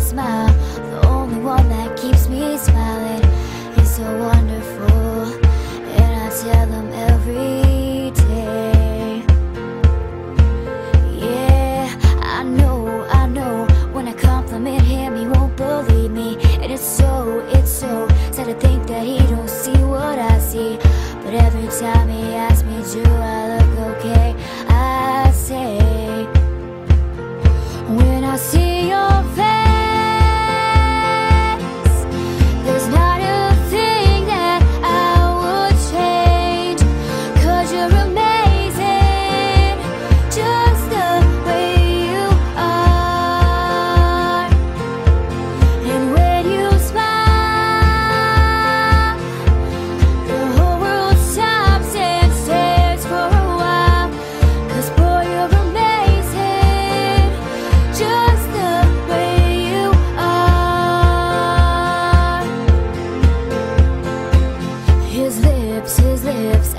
smile, the only one that keeps me smiling. He's so wonderful, and I tell him every day. Yeah, I know, when I compliment him, he won't believe me. And it's so sad to think that he don't see what I see. But every time he asks me, do I look okay, I say, when I see your face, there's not a thing that I would change. 'Cause you're amazing, just the way you are. And when you smile, the whole world stops and stares for a while. 'Cause boy, you're amazing, just the way you are. His lips,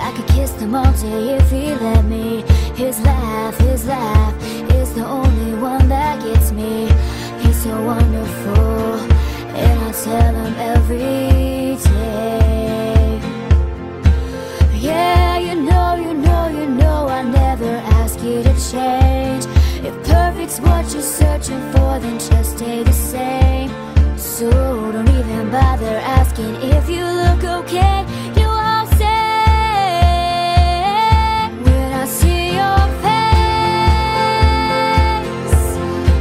I could kiss them all day if he let me. His laugh is the only one that gets me. He's so wonderful, and I tell him every day. Yeah, you know I never ask you to change. If perfect's what you're searching for, then just stay the same. So don't even bother asking if you look okay. You all say, when I see your face,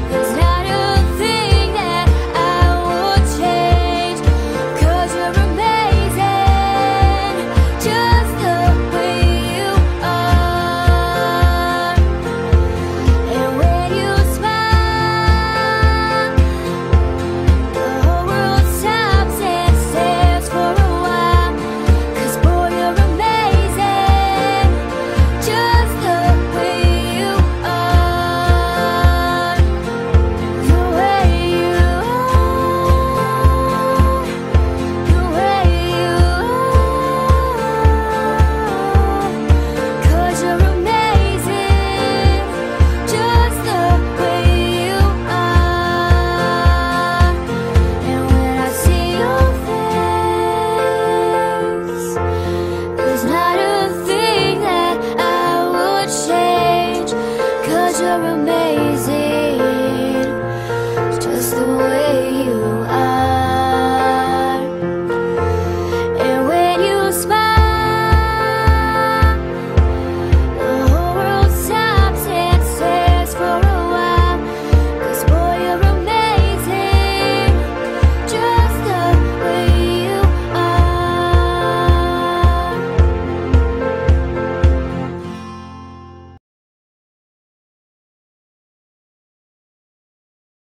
there's not a thing that I would change. 'Cause you're amazing, just the way you are. And when you smile, the whole world stops and stares for a while. 'Cause boy, you're amazing, just the way you are. The way you are, the way you are. 'Cause you're amazing, just the way you are. And when I see your face, there's not a thing that I would change. 'Cause you're amazing.